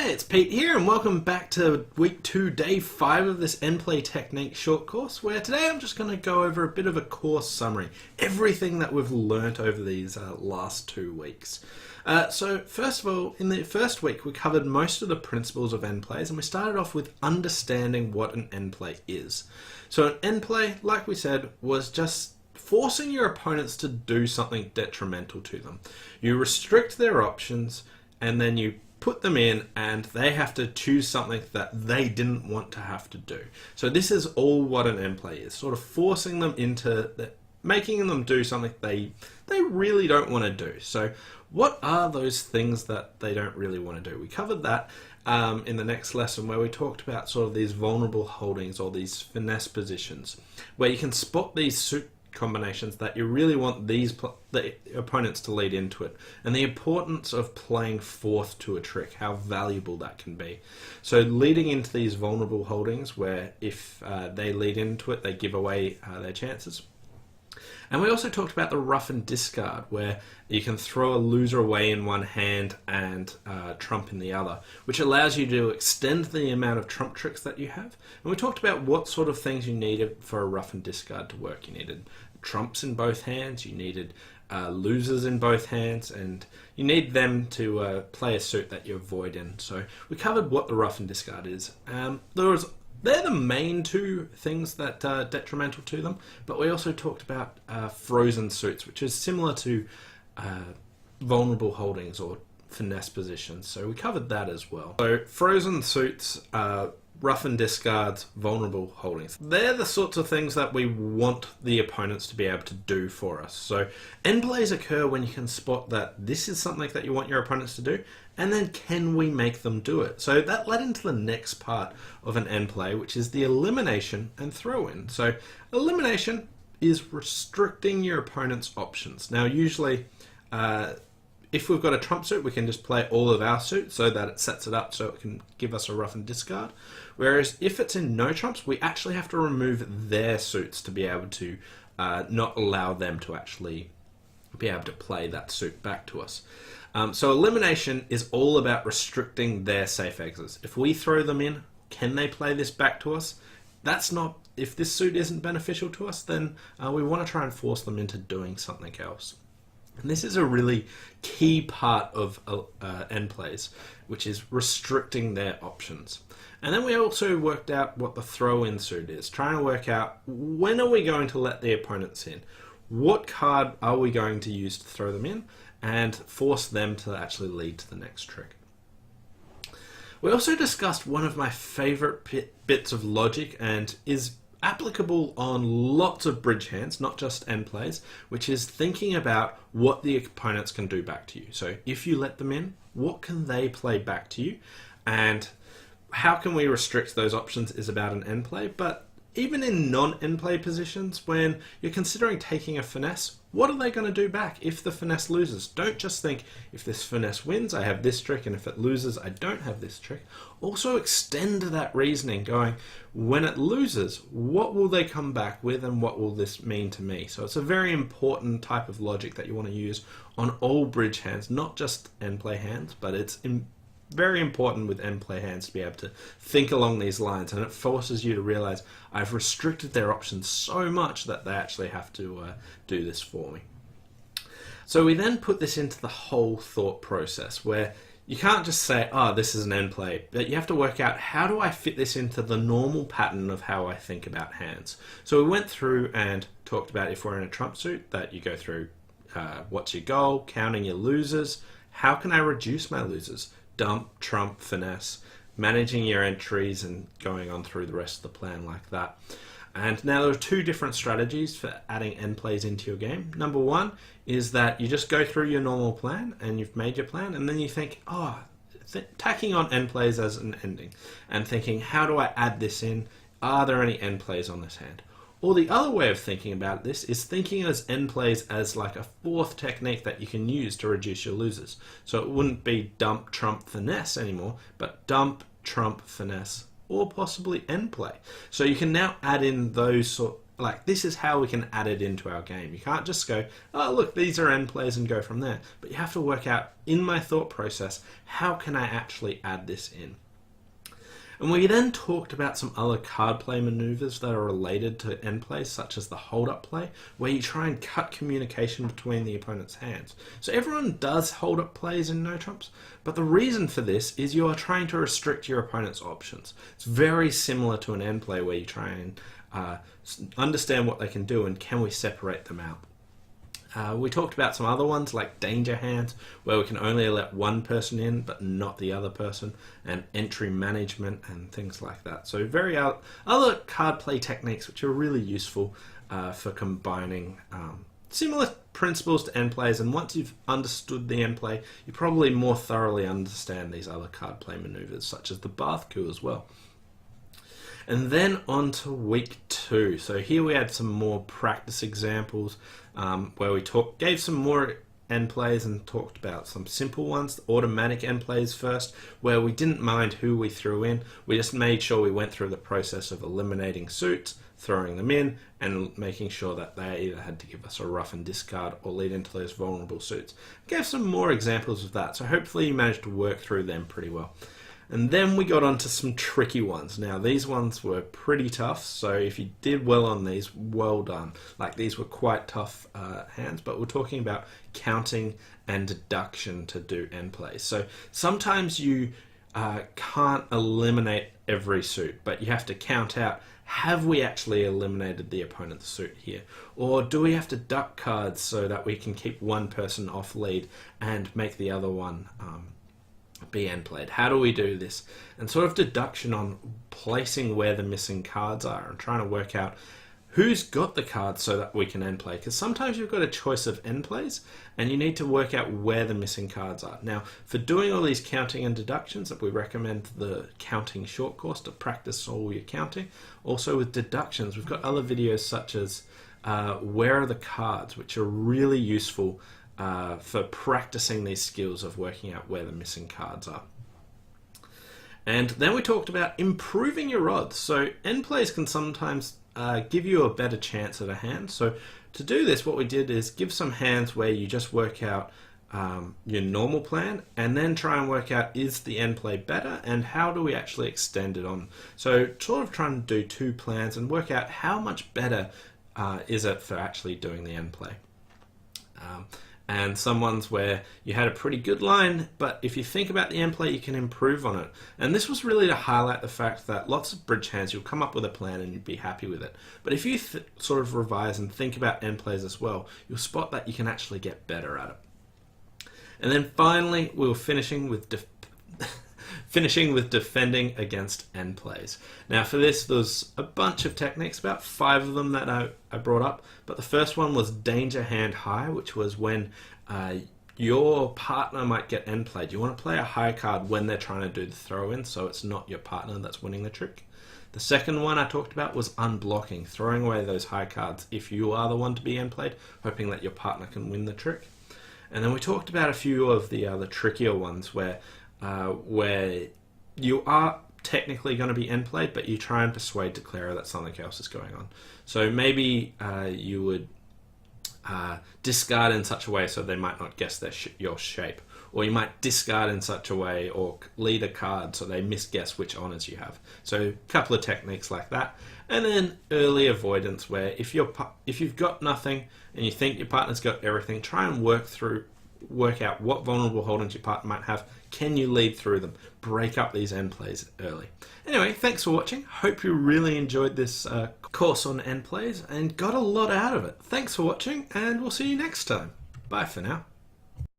Hey, it's Pete here and welcome back to week 2, day 5 of this end play technique short course, where today I'm just going to go over a bit of a course summary, everything that we've learnt over these last 2 weeks. So first of all, in the first week we covered most of the principles of end plays and we started off with understanding what an end play is. So an end play, like we said, was just forcing your opponents to do something detrimental to them. You restrict their options and then you put them in and they have to choose something that they didn't want to have to do. So this is all what an end play is, sort of forcing them into, making them do something they really don't want to do. So what are those things that they don't really want to do? We covered that in the next lesson where we talked about sort of these vulnerable holdings or these finesse positions, where you can spot these suit combinations that you really want the opponents to lead into it, and the importance of playing fourth to a trick, how valuable that can be. So leading into these vulnerable holdings where if they lead into it they give away their chances. And we also talked about the rough and discard, where you can throw a loser away in one hand and trump in the other, which allows you to extend the amount of trump tricks that you have. And we talked about what sort of things you needed for a rough and discard to work. You needed trumps in both hands, you needed losers in both hands, and you need them to play a suit that you avoid in. So we covered what the rough and discard is. They're the main 2 things that are detrimental to them, but we also talked about frozen suits, which is similar to vulnerable holdings or finesse positions. So we covered that as well. So frozen suits, rough and discards, vulnerable holdings. They're the sorts of things that we want the opponents to be able to do for us. So end plays occur when you can spot that this is something that you want your opponents to do, and then can we make them do it? So that led into the next part of an end play, which is the elimination and throw-in. So elimination is restricting your opponent's options. Now usually if we've got a trump suit, we can just play all of our suits so that it sets it up so it can give us a rough and discard. Whereas if it's in no trumps, we actually have to remove their suits to be able to not allow them to actually be able to play that suit back to us. So elimination is all about restricting their safe exits. If we throw them in, can they play this back to us? That's not, if this suit isn't beneficial to us, then we want to try and force them into doing something else. And this is a really key part of end plays, which is restricting their options. And then we also worked out what the throw-in suit is, trying to work out when are we going to let the opponents in? What card are we going to use to throw them in and force them to actually lead to the next trick? We also discussed one of my favorite bits of logic and is applicable on lots of bridge hands, not just end plays, which is thinking about what the opponents can do back to you. So if you let them in, what can they play back to you? And how can we restrict those options is about an end play. But even in non-end play positions, when you're considering taking a finesse, what are they going to do back if the finesse loses? Don't just think, if this finesse wins, I have this trick, and if it loses, I don't have this trick. Also extend that reasoning, going, when it loses, what will they come back with, and what will this mean to me? So it's a very important type of logic that you want to use on all bridge hands, not just end play hands, but it's very important with end play hands to be able to think along these lines, and it forces you to realize I've restricted their options so much that they actually have to do this for me. So we then put this into the whole thought process, where you can't just say, oh, this is an end play, but you have to work out, how do I fit this into the normal pattern of how I think about hands? So we went through and talked about, if we're in a trump suit, that you go through what's your goal, counting your losers, how can I reduce my losers? Dump, trump, finesse, managing your entries and going on through the rest of the plan like that. And now there are 2 different strategies for adding end plays into your game. Number 1 is that you just go through your normal plan and you've made your plan, and then you think, tacking on end plays as an ending and thinking, how do I add this in? Are there any end plays on this hand? Or the other way of thinking about this is thinking as end plays as like a 4th technique that you can use to reduce your losers. So it wouldn't be dump, trump, finesse anymore, but dump, trump, finesse, or possibly end play. So you can now add in those like, this is how we can add it into our game. You can't just go, oh look, these are end plays, and go from there. But you have to work out, in my thought process, how can I actually add this in? And we then talked about some other card play maneuvers that are related to end plays, such as the hold-up play, where you try and cut communication between the opponent's hands. So everyone does hold-up plays in No Trumps, but the reason for this is you are trying to restrict your opponent's options. It's very similar to an end play where you try and understand what they can do and can we separate them out. We talked about some other ones like danger hands, where we can only let one person in but not the other person, and entry management and things like that. So other card play techniques which are really useful for combining similar principles to end plays, and once you've understood the end play, you probably more thoroughly understand these other card play maneuvers such as the bath coup as well. And then on to week 2. So here we had some more practice examples where we gave some more end plays and talked about some simple ones, the automatic end plays first, where we didn't mind who we threw in. We just made sure we went through the process of eliminating suits, throwing them in, and making sure that they either had to give us a rough and discard or lead into those vulnerable suits. Gave some more examples of that, so hopefully you managed to work through them pretty well. And then we got onto some tricky ones. Now these ones were pretty tough, so if you did well on these, well done. Like, these were quite tough hands, but we're talking about counting and deduction to do end plays. So sometimes you can't eliminate every suit, but you have to count out, have we actually eliminated the opponent's suit here? Or do we have to duck cards so that we can keep one person off lead and make the other one be end played? How do we do this? And sort of deduction on placing where the missing cards are and trying to work out who's got the cards so that we can end play, because sometimes you've got a choice of end plays and you need to work out where the missing cards are. Now, for doing all these counting and deductions, that we recommend the counting short course to practice all your counting. Also with deductions, we've got other videos such as where are the cards, which are really useful for practicing these skills of working out where the missing cards are. And then we talked about improving your odds. So end plays can sometimes give you a better chance at a hand. So to do this, what we did is give some hands where you just work out your normal plan and then try and work out, is the end play better and how do we actually extend it on? So sort of trying to do 2 plans and work out how much better is it for actually doing the end play. And some ones where you had a pretty good line, but if you think about the end play, you can improve on it. And this was really to highlight the fact that lots of bridge hands, you'll come up with a plan and you'd be happy with it. But if you sort of revise and think about end plays as well, you'll spot that you can actually get better at it. And then finally, we were finishing with defending against end plays. Now for this, there's a bunch of techniques, about 5 of them that I brought up, but the first one was danger hand high, which was when your partner might get end played. You want to play a high card when they're trying to do the throw in, so it's not your partner that's winning the trick. The second one I talked about was unblocking, throwing away those high cards if you are the one to be end played, hoping that your partner can win the trick. And then we talked about a few of the other trickier ones where you are technically going to be end played, but you try and persuade declarer that something else is going on. So maybe you would discard in such a way so they might not guess your shape, or you might discard in such a way or lead a card so they misguess which honors you have. So a couple of techniques like that. And then early avoidance, where if you've got nothing and you think your partner's got everything, try and work out what vulnerable holdings your partner might have. Can you lead through them? Break up these end plays early. Anyway, thanks for watching. Hope you really enjoyed this course on end plays and got a lot out of it. Thanks for watching, and we'll see you next time. Bye for now.